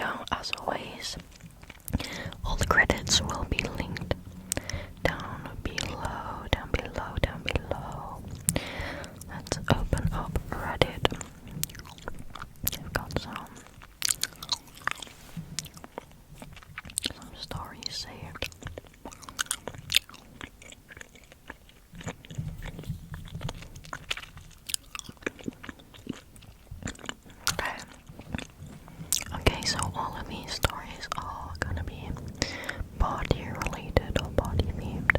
video, as always. All the credits will be linked down below, down below. Let's open up Reddit. I've got some stories saved. Okay, so all of these stories are gonna be body related or body themed.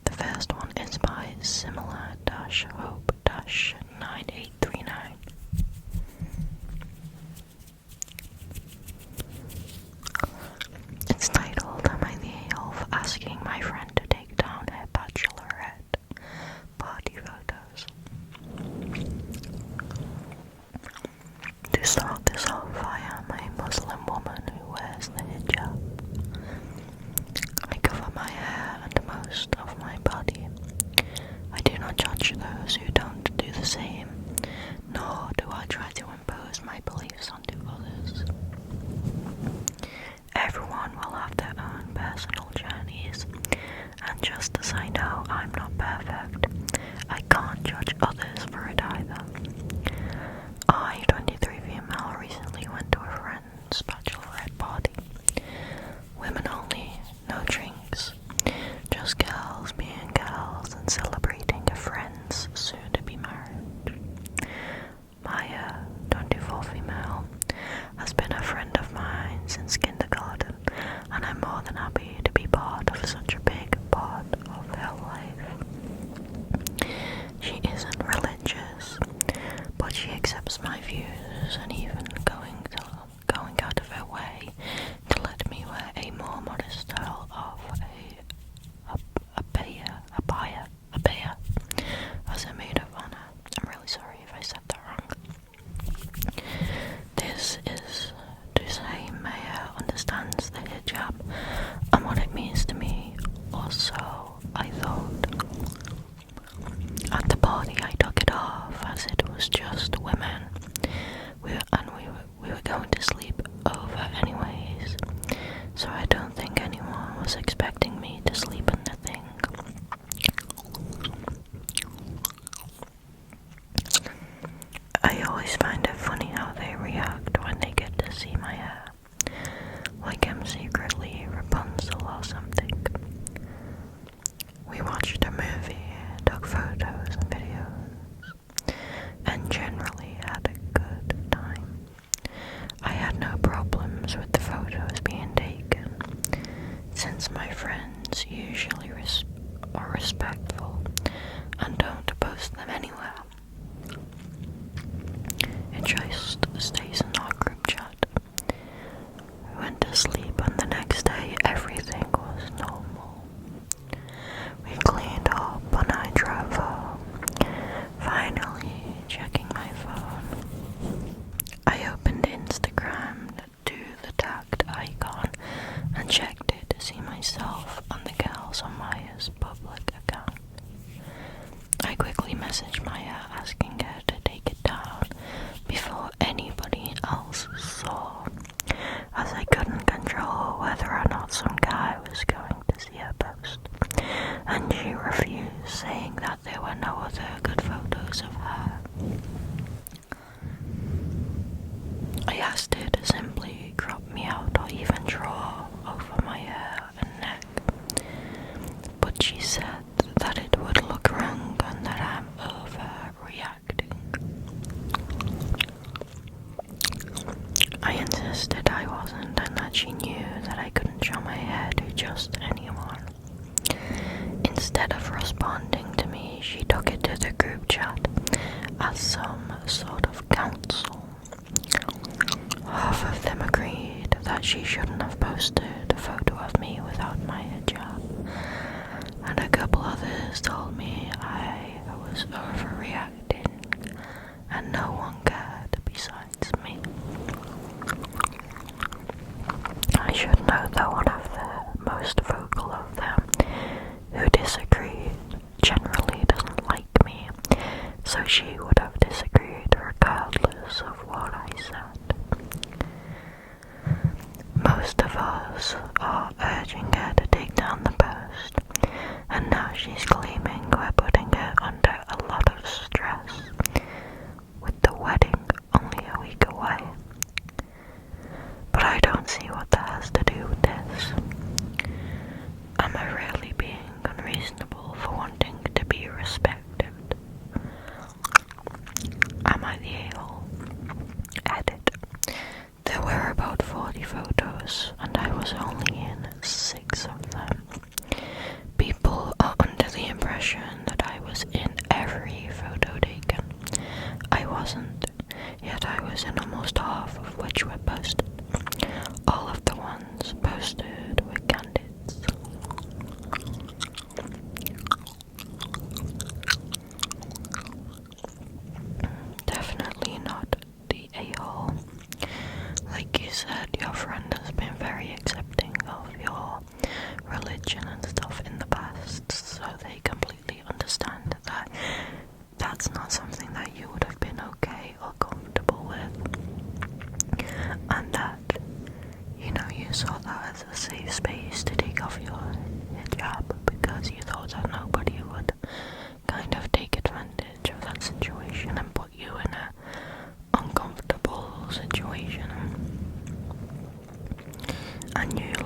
The first one is by similar-hope-9839. It's titled, "Am I the a-hole for asking my friend to take down her bachelorette party photos?" To start this off, I am a Muslim woman who wears the hijab. I cover my hair and most of my body. I do not judge those who don't do the same, nor do I try to impose my beliefs onto others. Everyone will have their own personal journeys, and just as I know I'm not perfect, I can't judge others for it either. I, 23 female, recently went to a friend's bachelorette party. Women only, no drinks, just girls being girls and celebrating a friend's soon-to-be marriage. Maya, 24 female, has been a friend of mine since kindergarten, and I'm more than happy to be part of such a big part of her life. She isn't religious, but she accepts my views and even going out of her way to let me wear a more modest style of abaya as a maid of honor. I'm really sorry if I said that wrong. This is to say Maya understands the hijab and what it means to me, or so I thought. At the party I took it off as it was just women, we were going to sleep over anyways, so I don't think anyone was expecting me to sleep in the thing. I always find it funny how they react when they get to see my hair, like I'm secretly Rapunzel or something. We watched a movie, took photos and videos, and generally had a good time. I had no problems with the photos being taken, since my friends usually are respectful and don't post them anywhere. It just stays in our group chat. We went to sleep and the next day everything was normal. We cleaned up and I drove home, finally checking my phone. I opened Instagram to the tagged icon and checked it to see myself and the girls on Maya's public account. I quickly messaged Maya asking her to take it down before anybody else saw, as I couldn't control whether or not some guy was going to see her post, and she refused, saying that there were no other good photos of her. I asked her to simply crop me out or even draw over my hair and neck, but she said that it would look wrong and that I'm overreacting. I insisted I wasn't and that she knew that I couldn't show my hair to just anyone. Instead of responding to me, she took it to the group chat as some sort of counsel. Half of them agreed that she shouldn't have posted a photo of me without my hijab, and a couple others told me I was overreacting and no one cared besides me. I should note that one of the most vocal of them, who disagreed, generally doesn't like me, so she would have disagreed regardless of what I said. in-laws are urging her to take down the post, and now she's claiming we're putting her under a lot of stress, with the wedding only a week away. But I don't see what that has to do with this. Am I really being unreasonable for wanting to be respected? Am I the a-hole? Edit. There were about 40 photos, and I was only in 6 of them. People are under the impression that I was in every photo taken. I wasn't, yet I was in almost half of which were posted. All of the ones posted were candids. Definitely not the a-hole. Like you said, your friend has been very accepting of your religion and stuff in the past, so they completely understand that that's not something that you would have been okay or comfortable with, and that, you know, you saw that as a safe space to take off your hijab because you thought that nobody would kind of take advantage of that situation and put you in a uncomfortable situation. And you were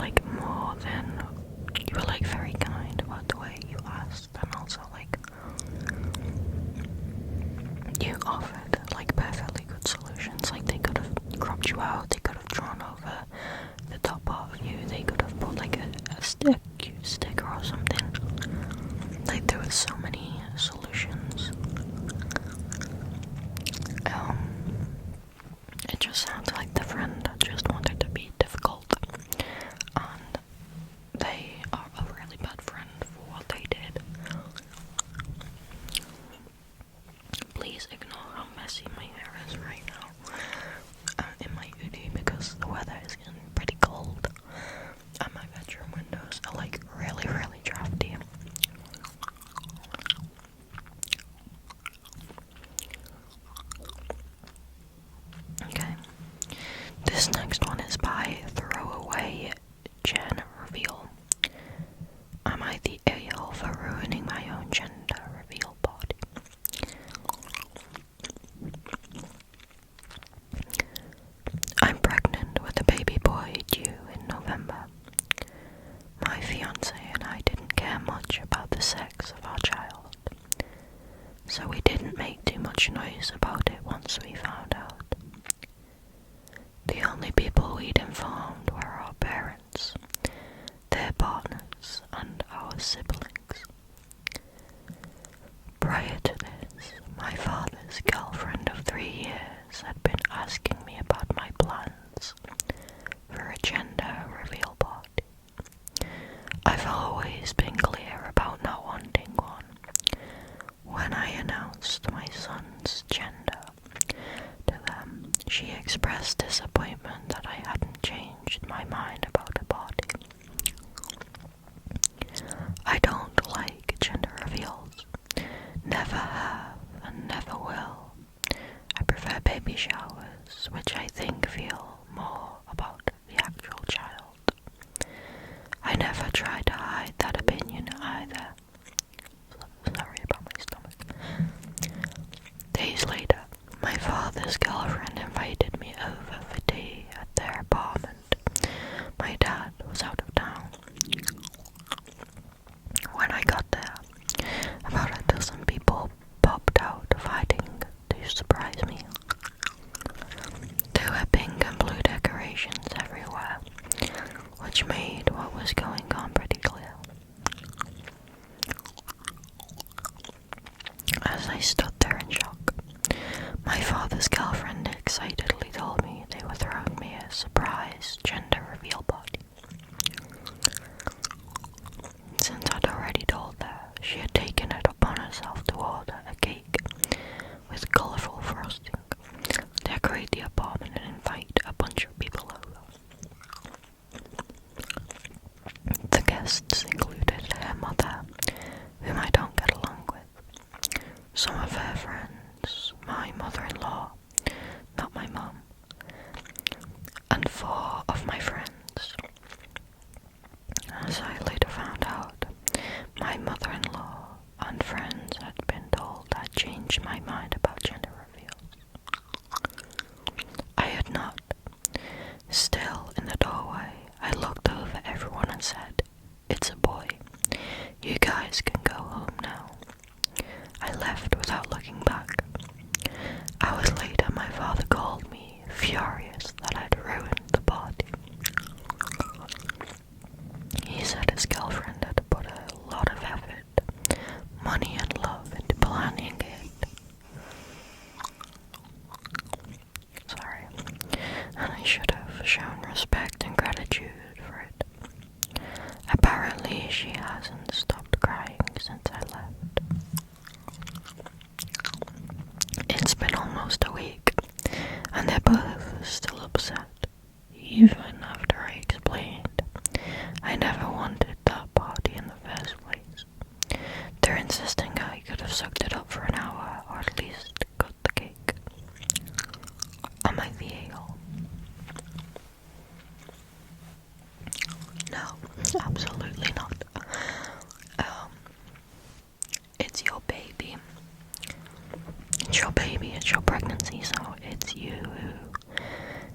like very kind about the way you asked, and also like you offered like perfectly good solutions. Like they could have cropped you out, they could have drawn over the top part of you, they could have put like a cute sticker or something. Like there were so many solutions. It just sounds like the friend just wanted to be difficult, and they are a really bad friend for what they did. Please ignore how messy my hair is right now in my hoodie because the weather is getting pretty cold and my bedroom windows are like really, really drafty. Okay, this next one is by Throwaway Gen Reveal. Am I the a-hole for ruining my own gender reveal party? I'm pregnant with a baby boy due in November. My fiance and I didn't care much about the sex of our child, so we didn't make too much noise about it once we found out. The only people we'd informed were our parents, their partners, and our siblings. Prior to this, my father's girlfriend of 3 years had been asking me about my plans for a gender reveal party. I've always been clear about not wanting one. When I announced my son's gender to them, she expressed disappointment that I hadn't changed my mind about a party. I don't like gender reveals. Never have and never will. I prefer baby showers, which I think feel more about the actual child. I never try to hide that opinion either. Sorry about my stomach. Days later, my father's girlfriend invited me over for tea at their apartment. My dad was out of town. When I got there, about a dozen people popped out of hiding to surprise me. There were pink and blue decorations everywhere, which made what was going on pretty clear. As I stood there in shock, my father's girlfriend excitedly told me they were throwing me a surprise gender reveal party. Since I'd already told her, she had taken it upon herself to order a cake with colourful frosting, decorate the apartment and invite a bunch of people over. The guests included her mother, whom I don't get along with, some of her friends, my mother-in-law, not my mum, and 4 of my friends. changed my mind about gender reveals. I had not. Still, in the doorway, I looked over everyone and said, "It's a boy. You guys can go home now." I left without looking back. Hours later, my father called me, furious that I'd ruined the party. He said his girlfriend had put a lot of effort, money and love into planning it. Sorry. And I should have shown respect and gratitude for it. Apparently, she hasn't stopped crying since I left. It's been almost a week, and they're both still upset, even after I explained I never wanted that party in the first place. They're insisting I could have sucked it up for an hour, or at least cut the cake. Am I the a-hole? No, absolutely not. It's your baby. It's your baby, it's your pregnancy, so it's you who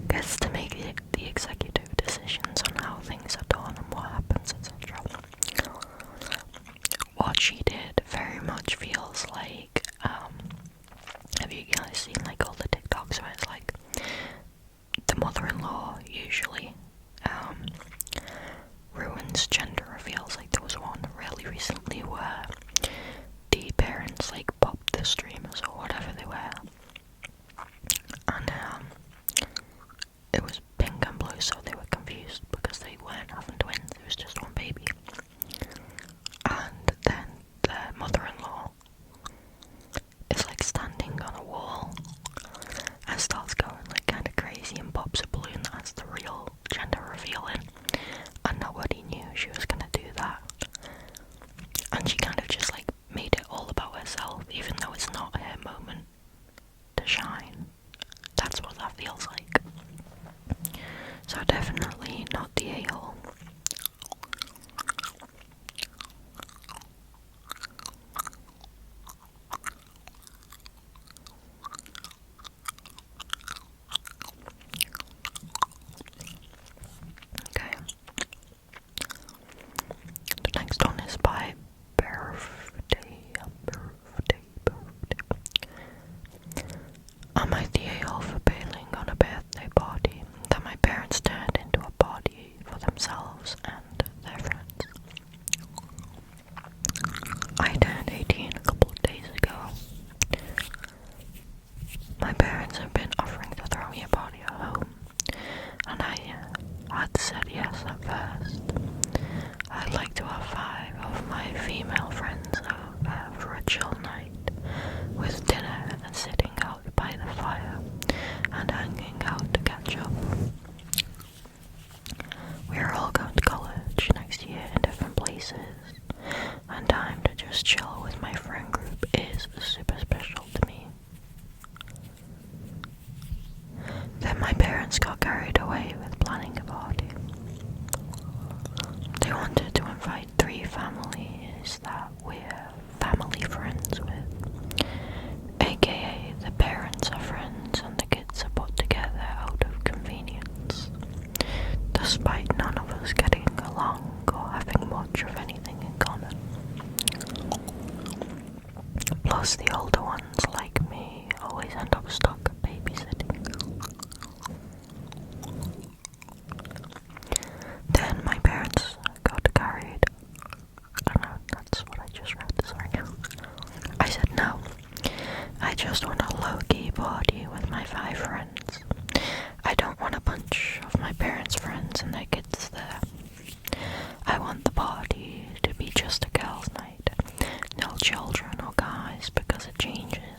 gets to make the executive decisions on how things are done and what happens, etc. What she did very much feels like, have you guys seen like all the TikToks where it's like the mother-in-law usually ruins gender reveals? Like there was one really recently where the parents like popped the streamers or whatever they were, and it was pink and blue, so they were confused because they weren't having twins, it was just one baby. And then the mother-in-law is like standing on a wall and starts going like kind of crazy and pops a balloon that has the real gender reveal in, and nobody knew she was gonna do that. And she kind of just like made it all about herself, even though it's not her moment to shine. That's what that feels like. So definitely not the a-hole. Okay. The next one is by birthday. Am I the a-hole for bailing on a birthday party that my parents turned into a party for themselves and their friends? I turned 18 a couple of days ago. My parents have been offering to throw me a party at home, and I had said yes at first. I'd like to have 5 of my female friends over for a chill night, with dinner and sitting out by the fire and hanging out to catch up. We're all going to college next year in different places, and time to just chill with my friend group is super special to me. Then my parents got carried away with planning a party. They wanted to invite 3 families that we're family friends with, aka the parents are friends and the kids are put together out of convenience, despite none of us getting along or having much of anything in common. Plus the older ones, like me, always end up stuck babysitting. Then my parents got carried. Oh no, that's what I just read, sorry. I said no. I just want a low-key party with my 5 friends. I don't want a bunch of my parents' friends and their kids there. I want the party to be just a girls' night. No children or guys, because it changes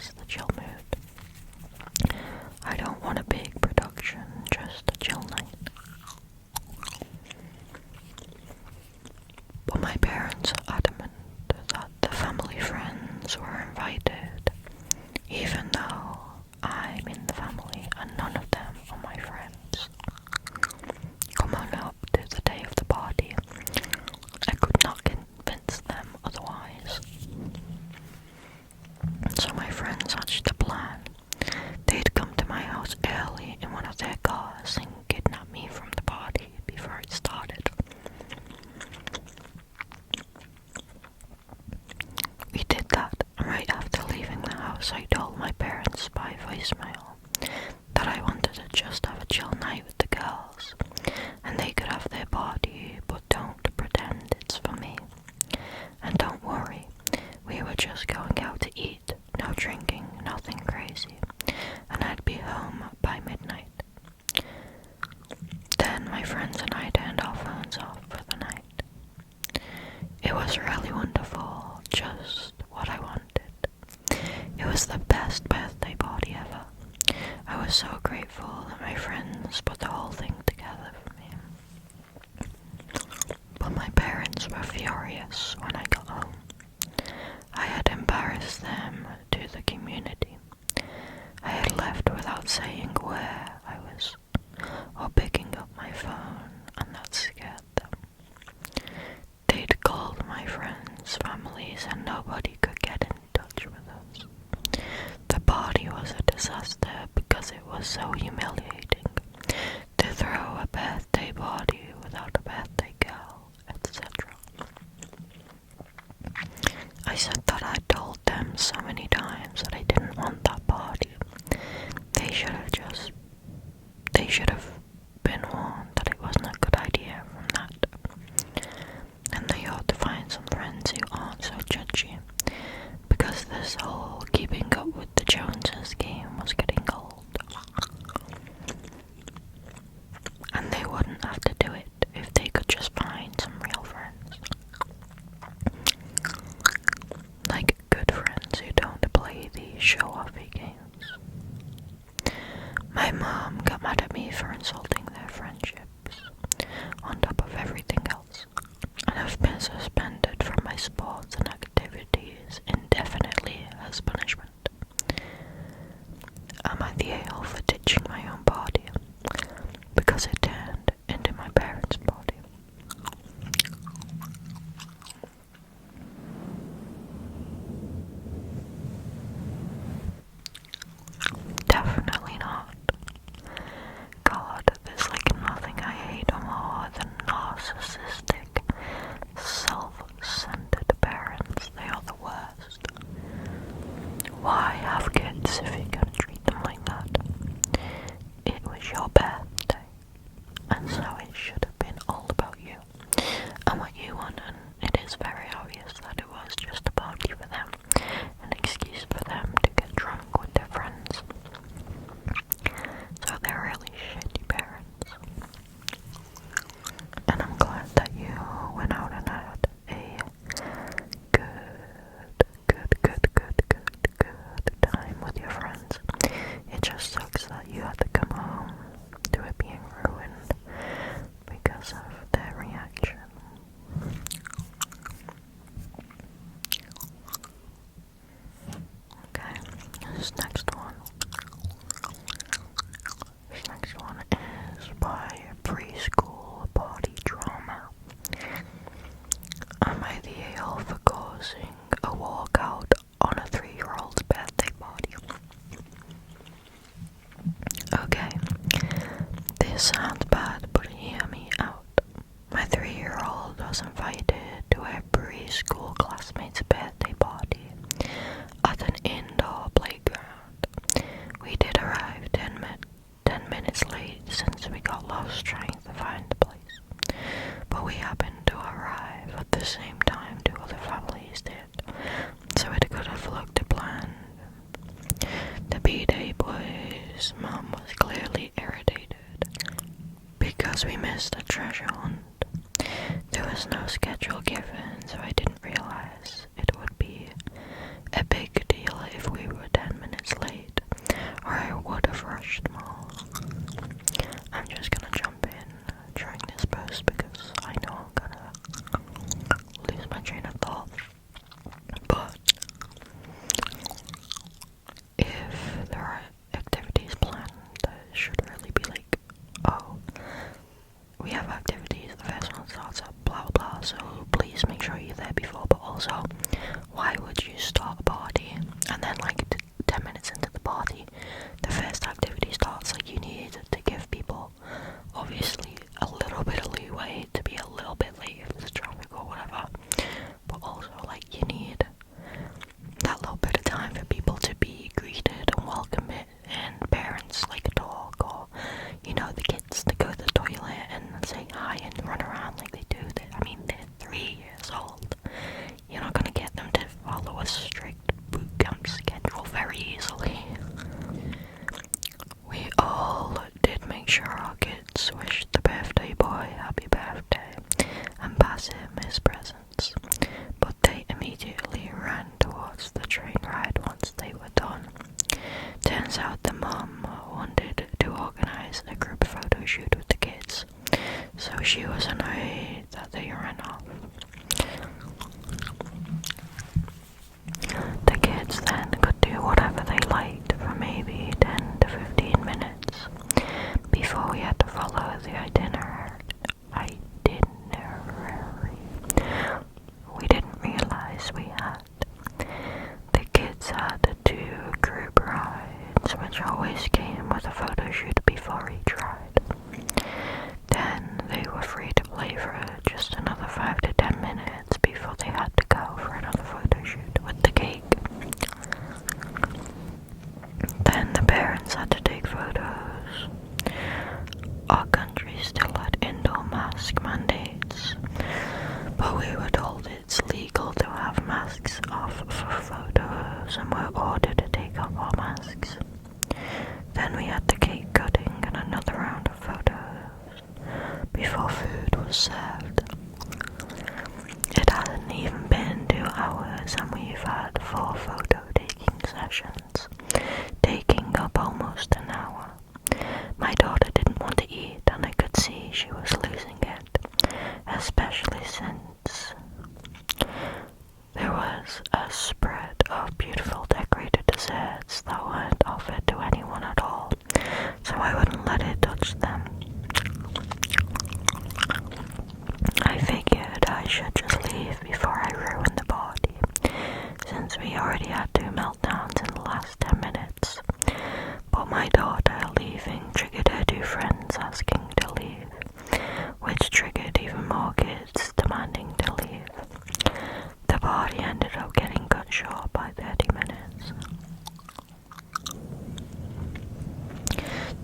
my friends and I turned our phones off for the night. It was really wonderful, just what I wanted. It was the best birthday party ever. I was so grateful that my friends put the whole thing together for me. But my parents were furious when I got home. I had embarrassed them to the community. I had left without saying where I was or picking up my phone, and that scared them. They'd called my friends' families and nobody could get in touch with us. The party was a disaster because it was so humiliating to throw a birthday party without a birthday girl, etc. I said that I told them so many times that I didn't want that party. They should have been warned that it wasn't a good idea from that. And they ought to find some friends who aren't so judgy, because this whole keeping up with the Joneses game was getting old. And they wouldn't have to do it if they could just find some real friends. Like good friends who don't play these show-offy games. My mom got mad at me for insulting their friendships, on top of everything else, and I've been suspended from my sports and activities indefinitely as punishment. I'm at the AL for ditching my own party, because it turned into my parents' party. Definitely not. God, there's like nothing I hate more than narcissistic, self-centered parents. They are the worst. Why have kids if you're gonna treat them like that? It was your birthday, and so it should have been all about you and what you want, and it is very obvious that it was just a party for them, an excuse for them to get drunk with their friends. So they're really shitty parents. And I'm glad that you went out and had a good time with your friends. It just sucks that you had to come home to it being ruined because of their reaction. Okay, this next one. This next one is by preschool party drama. Am I the AL for causing a walkout on a 3-year-old's birthday party? Okay, this sounds bad, but hear me out. My 3-year-old was invited to a preschool classmate's birthday party at an indoor playground. We did arrive 10 minutes late since we got lost trying to find the place. But we happened to arrive at the same time 2 other families did, so it could have looked a plan. The B-Day boys' mom was clearly irritated because we missed the treasure hunt. There was no schedule given, so I didn't realize it would be a big deal if we were 10 minutes late, or I would have rushed more. I'm just gonna jump in during this post because I know I'm gonna lose my train of thought. But if there are activities planned, that should really be like, oh, we have activities, the first one starts at blah blah, so please make sure you're there before. But also, why would you start a party and then like 10 minutes into the party the first activity starts so she was annoyed that they ran off. The kids then could do whatever they liked for maybe 10 to 15 minutes before we had to follow the itinerary. We didn't realize we had. The kids had 2 group rides, which always came with a photo shoot before each ride. Then they were free to play for just another 5 to 10 minutes before they had to go for another photo shoot with the cake. Then the parents had to take photos. Our country still had indoor mask mandates, but we were told it's legal to have masks off for photos and were ordered to take off our masks. Then we had the cake cutting and another round of photos before food was served. It hadn't even been 2 hours and we've had 4 photo taking sessions, taking up almost an hour. My daughter didn't want to eat and I could see she was losing it, especially since there was a spread of beautiful decorated desserts that weren't offered to anyone at all, so I wouldn't let it touch them. I figured I should just leave before I ruined the party, since we already had 2 meltdowns in the last 10 minutes. But my daughter leaving triggered her 2 friends asking to leave, which triggered even more kids demanding to leave. The party ended up getting cut short by 30 minutes.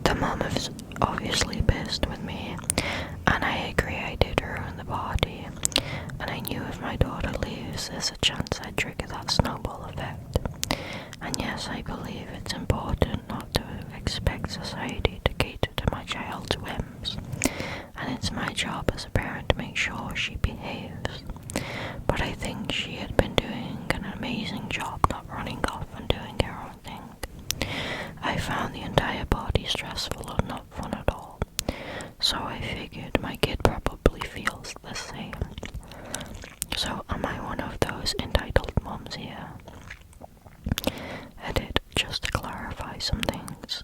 The mum is obviously pissed with me, and I agree I did ruin the party, and I knew if my daughter leaves there's a chance I'd trigger that snowball effect. And yes, I believe it's important not to expect society to cater to my child's whims, and it's my job as a parent to make sure she behaves. But I think she had been doing an amazing job not running off and doing her own thing. I found the entire party stressful and not fun at all, so I figured my kid probably feels the same. So am I one of those entitled moms here? Edit, just to clarify some things.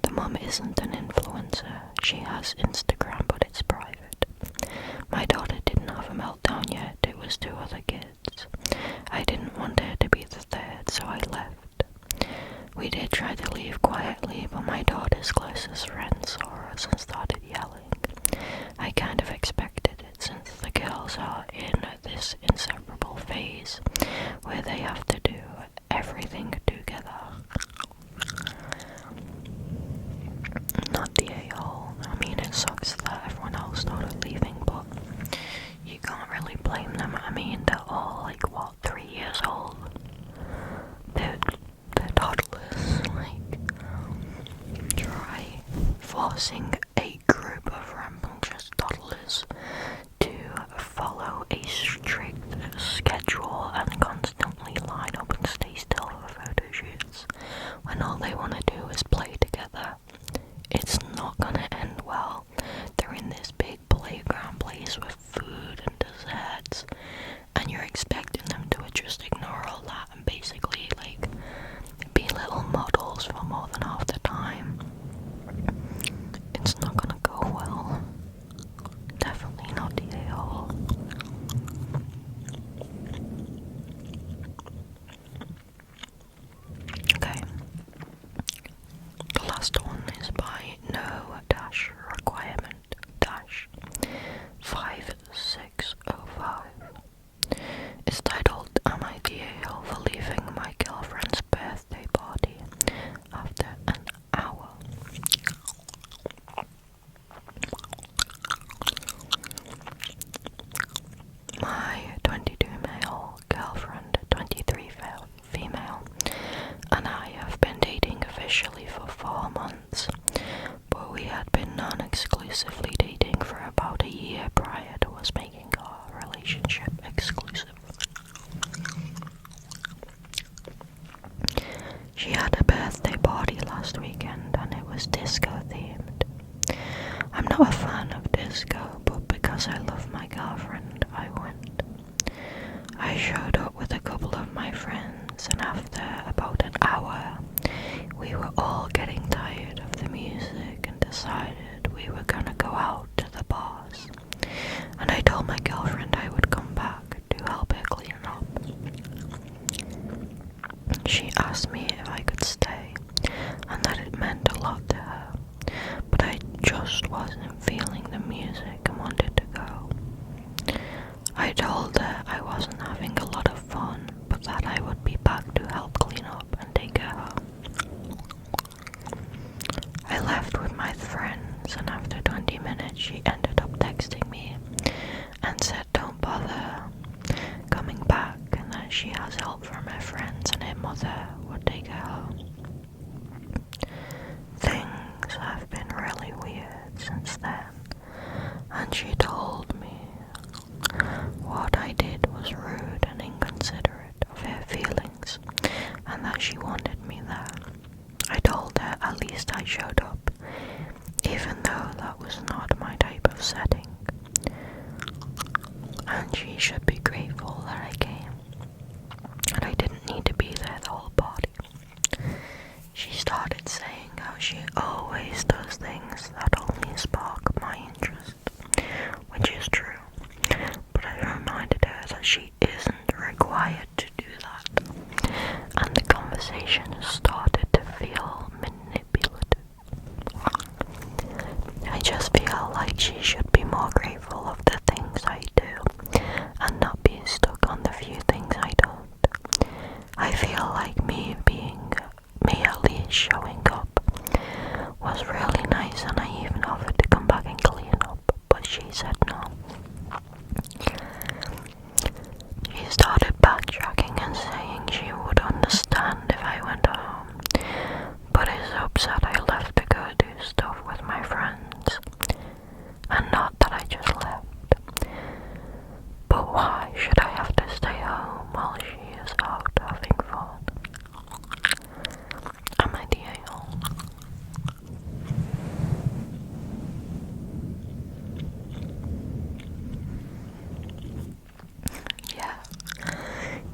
The mum isn't an influencer. She has Instagram, but it's private. My daughter didn't have a meltdown yet. It was 2 other kids. I didn't want her to be the 3rd, so I left. We did try to leave quietly, but my daughter's closest friends saw us and started yelling. I kind of expected it, since the girls are in this inseparable phase where they have to because I love my girlfriend, I went. I showed up with a couple of my friends, and after about an hour, we were all getting tired of the music and decided we were gonna go out to the bars. And I told my girlfriend I would come back to help her clean up. She asked me if I could stay, and that it meant a lot to her, but I just wasn't feeling the music and wanted to go. I told her I wasn't having a lot of fun, but that I would be back to help clean up and take her home. I left with my friends, and after 20 minutes she ended up texting me and said don't bother coming back, and that she has help from her friends and her mother would take her home. Things have been really weird since then, and she told me what I did was rude and inconsiderate of her feelings, and that she wanted me there. I told her at least I showed up, even though that was not my type of setting, and she should be grateful that I came, and I didn't need to be there the whole party. She started saying how she always does things that only spark my interest, which is true, but I reminded her that she isn't required to do that, and the conversation started to feel manipulative. I just feel like she should be more grateful of the things I do, and not be stuck on the few things I don't. I feel like me at least showing up was really nice, and I even offered to come back and clean up, but she said no. She started backtracking and saying she would understand if I went home, but is upset I left to go do stuff with my friends, and not that I just left. But why should I have to stay home while she is out having fun? Am I the a-hole? Yeah,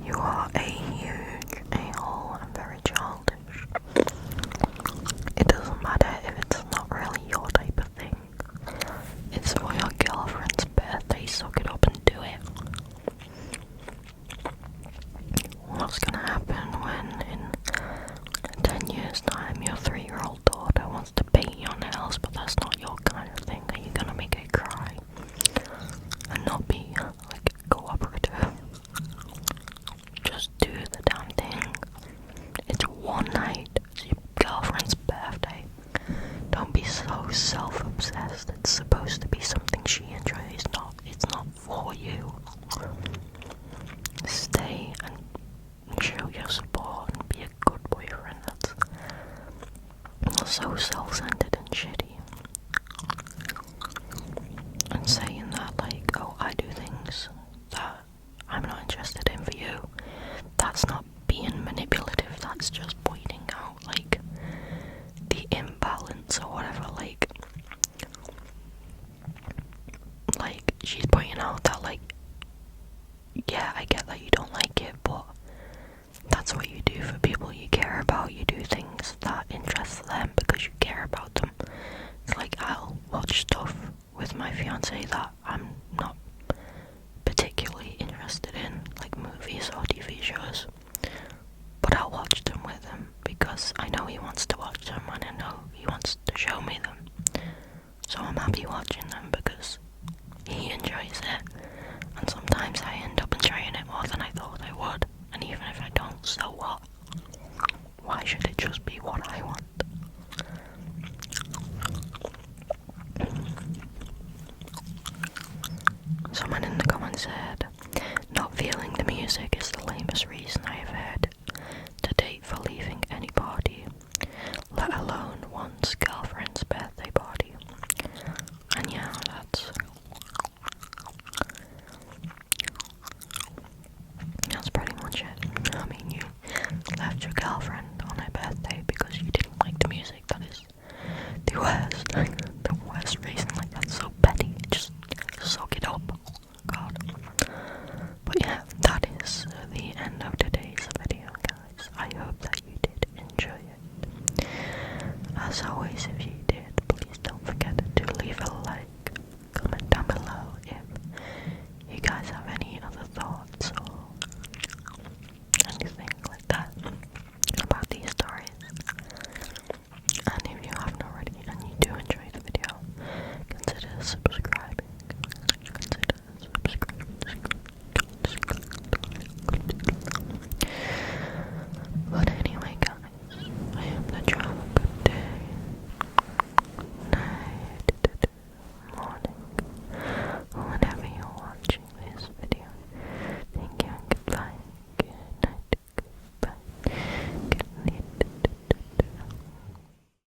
you are a huge a-hole and very childish. It doesn't matter if it's not really your type of thing. It's for your girlfriend's birthday, suck it up and do it. What's gonna happen when in 10 years time your 3-year-old daughter wants to paint your nails, but that's not your kind of thing? Are you gonna make her cry and not be like cooperative? Just do the damn thing. It's one night, it's your girlfriend's birthday. Don't be so self-obsessed. It's supposed to be something she enjoys, it's not for you. Stay and show your support and be a good boyfriend. That's so self-centered and shitty. And saying that like, oh, I do things that I'm not interested in for you, that's not being manipulative, that's just pointing out like the imbalance or whatever. Like she's pointing out that like, yeah, I get that you don't like it, but that's what you do for people you care about. You do things that interest them because you care about them. It's like I'll watch stuff with my fiance that I'm not particularly interested in, like movies or TV shows, but I'll watch them with him because I know he wants to watch them and I know he wants to show me them. So I'm happy watching them